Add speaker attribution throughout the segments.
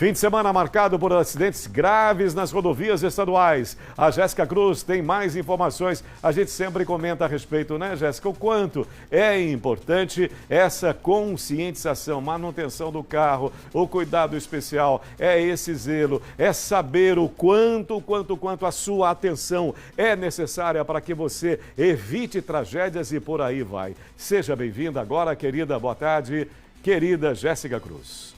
Speaker 1: Fim de semana marcado por acidentes graves nas rodovias estaduais. A Jéssica Cruz tem mais informações. A gente sempre comenta a respeito, né, Jéssica? O quanto é importante essa conscientização, manutenção do carro, o cuidado especial, é esse zelo, é saber o quanto a sua atenção é necessária para que você evite tragédias e por aí vai. Seja bem-vinda agora, querida. Boa tarde, querida Jéssica Cruz.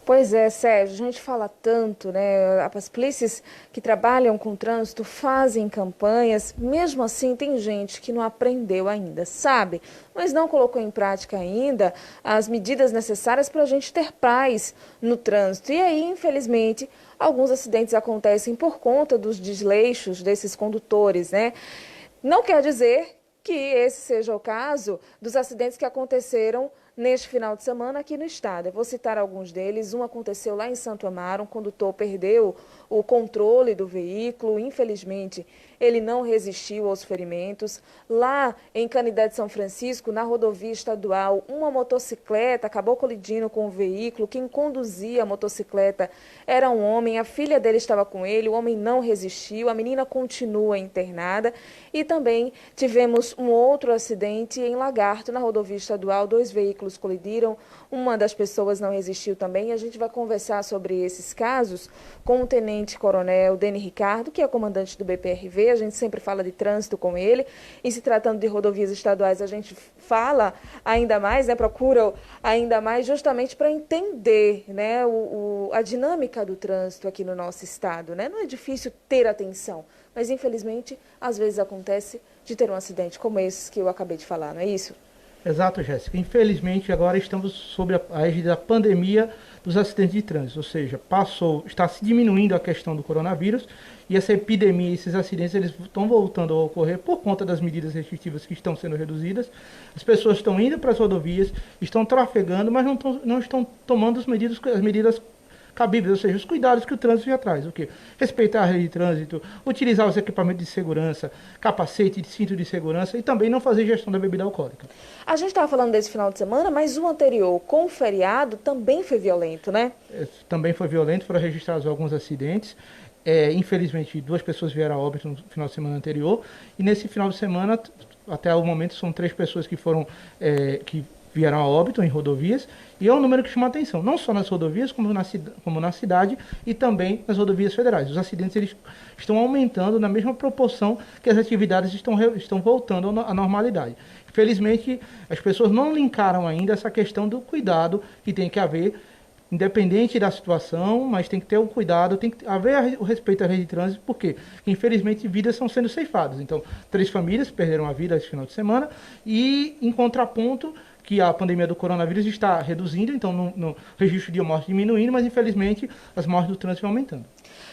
Speaker 2: Pois é, Sérgio, a gente fala tanto, né? As polícias que trabalham com trânsito fazem campanhas, mesmo assim tem gente que não aprendeu ainda, sabe? Mas não colocou em prática ainda as medidas necessárias para a gente ter paz no trânsito. E aí, infelizmente, alguns acidentes acontecem por conta dos desleixos desses condutores, né? Não quer dizer que esse seja o caso dos acidentes que aconteceram neste final de semana aqui no estado. Eu vou citar alguns deles. Um aconteceu lá em Santo Amaro, um condutor perdeu o controle do veículo, infelizmente ele não resistiu aos ferimentos. Lá em Canidé de São Francisco, na rodovia estadual, uma motocicleta acabou colidindo com o veículo. Quem conduzia a motocicleta era um homem, a filha dele estava com ele, o homem não resistiu, a menina continua internada. E também tivemos um outro acidente em Lagarto, na rodovia estadual, 2 veículos colidiram, uma das pessoas não resistiu também. E a gente vai conversar sobre esses casos com o tenente-coronel Deni Ricardo, que é comandante do BPRV. A gente sempre fala de trânsito com ele, e se tratando de rodovias estaduais, a gente fala ainda mais, né, procura ainda mais justamente para entender, né, a dinâmica do trânsito aqui no nosso estado, né? Não é difícil ter atenção, mas infelizmente às vezes acontece de ter um acidente como esse que eu acabei de falar, não é isso?
Speaker 3: Exato, Jéssica. Infelizmente, agora estamos sob a égide da pandemia dos acidentes de trânsito, ou seja, está se diminuindo a questão do coronavírus, e essa epidemia, esses acidentes, eles estão voltando a ocorrer por conta das medidas restritivas que estão sendo reduzidas. As pessoas estão indo para as rodovias, estão trafegando, mas não estão tomando as medidas cabíveis, ou seja, os cuidados que o trânsito já traz. O quê? Respeitar a lei de trânsito, utilizar os equipamentos de segurança, capacete, cinto de segurança, e também não fazer gestão da bebida alcoólica.
Speaker 2: A gente estava falando desse final de semana, mas o anterior, com o feriado, também foi violento, né?
Speaker 3: Também foi violento, foram registrados alguns acidentes. Infelizmente, 2 pessoas vieram a óbito no final de semana anterior, e nesse final de semana, até o momento, são 3 pessoas que que vieram a óbito em rodovias, e é um número que chama a atenção, não só nas rodovias, como na cidade e também nas rodovias federais. Os acidentes eles estão aumentando na mesma proporção que as atividades estão voltando à normalidade. Infelizmente, as pessoas não linkaram ainda essa questão do cuidado que tem que haver, independente da situação, mas tem que ter um cuidado, tem que haver o respeito à lei de trânsito, porque infelizmente vidas estão sendo ceifadas. Então, 3 famílias perderam a vida esse final de semana, e em contraponto, que a pandemia do coronavírus está reduzindo, então no registro de mortes diminuindo, mas infelizmente as mortes do trânsito vão aumentando.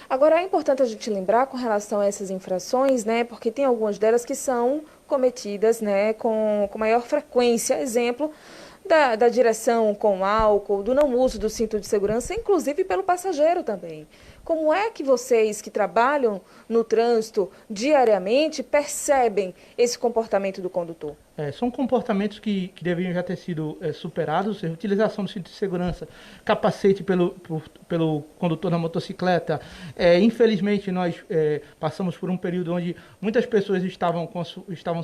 Speaker 2: Agora é importante a gente lembrar com relação a essas infrações, né, porque tem algumas delas que são cometidas, né, com maior frequência. Exemplo da direção com álcool, do não uso do cinto de segurança, inclusive pelo passageiro também. Como é que vocês que trabalham no trânsito diariamente percebem esse comportamento do condutor?
Speaker 3: São comportamentos que deveriam já ter sido superados, ou seja, utilização do cinto de segurança, capacete pelo condutor da motocicleta. Infelizmente, nós passamos por um período onde muitas pessoas estavam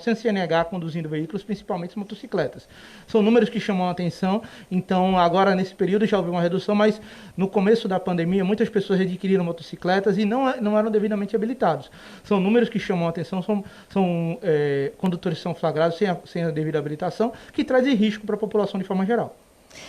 Speaker 3: sem CNH conduzindo veículos, principalmente motocicletas. São números que chamam a atenção, então agora nesse período já houve uma redução, mas no começo da pandemia muitas pessoas adquiriram motocicletas e não eram devidamente habilitados. São números que chamam a atenção, são condutores que são flagrados sem a devida habilitação, que trazem risco para a população de forma geral.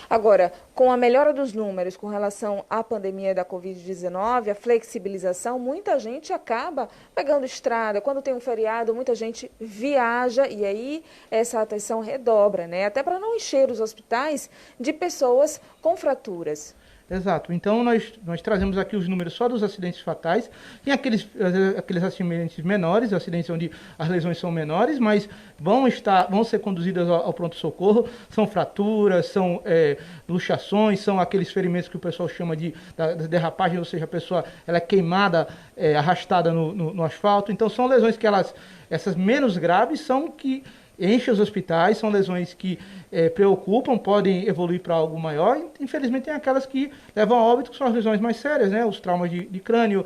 Speaker 2: Agora, com a melhora dos números com relação à pandemia da Covid-19, a flexibilização, muita gente acaba pegando estrada. Quando tem um feriado, muita gente viaja, e aí essa atenção redobra, né? Até para não encher os hospitais de pessoas com fraturas.
Speaker 3: Exato. Então, nós trazemos aqui os números só dos acidentes fatais. Tem aqueles acidentes menores, acidentes onde as lesões são menores, mas vão ser conduzidas ao pronto-socorro. São fraturas, são luxações, são aqueles ferimentos que o pessoal chama de derrapagem, ou seja, a pessoa ela é queimada, arrastada no asfalto. Então, são lesões que essas menos graves são que enche os hospitais, são lesões que preocupam, podem evoluir para algo maior. E, infelizmente, tem aquelas que levam a óbito, que são as lesões mais sérias, né? Os traumas de crânio,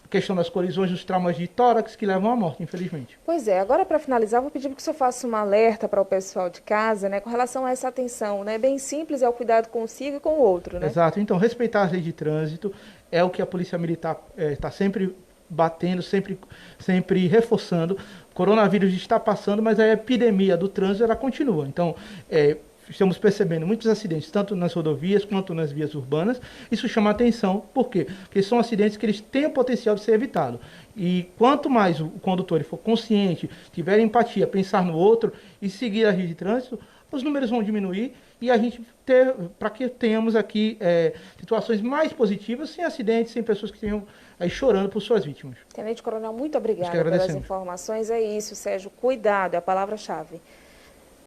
Speaker 3: questão das colisões, os traumas de tórax, que levam à morte, infelizmente.
Speaker 2: Pois é, agora para finalizar, vou pedir que o senhor faça um alerta para o pessoal de casa, né, com relação a essa atenção, né? Bem simples, é o cuidado consigo e com o outro, né?
Speaker 3: Exato, então respeitar as leis de trânsito é o que a Polícia Militar está sempre batendo, sempre reforçando. O coronavírus está passando, mas a epidemia do trânsito ela continua. Então, estamos percebendo muitos acidentes, tanto nas rodovias quanto nas vias urbanas. Isso chama atenção, por quê? Porque são acidentes que eles têm o potencial de ser evitados. E quanto mais o condutor for consciente, tiver empatia, pensar no outro e seguir a lei de trânsito, os números vão diminuir e a gente para que tenhamos aqui situações mais positivas, sem acidentes, sem pessoas que estejam aí chorando por suas vítimas.
Speaker 2: Tenente Coronel, muito obrigada pelas informações. É isso, Sérgio. Cuidado é a palavra-chave.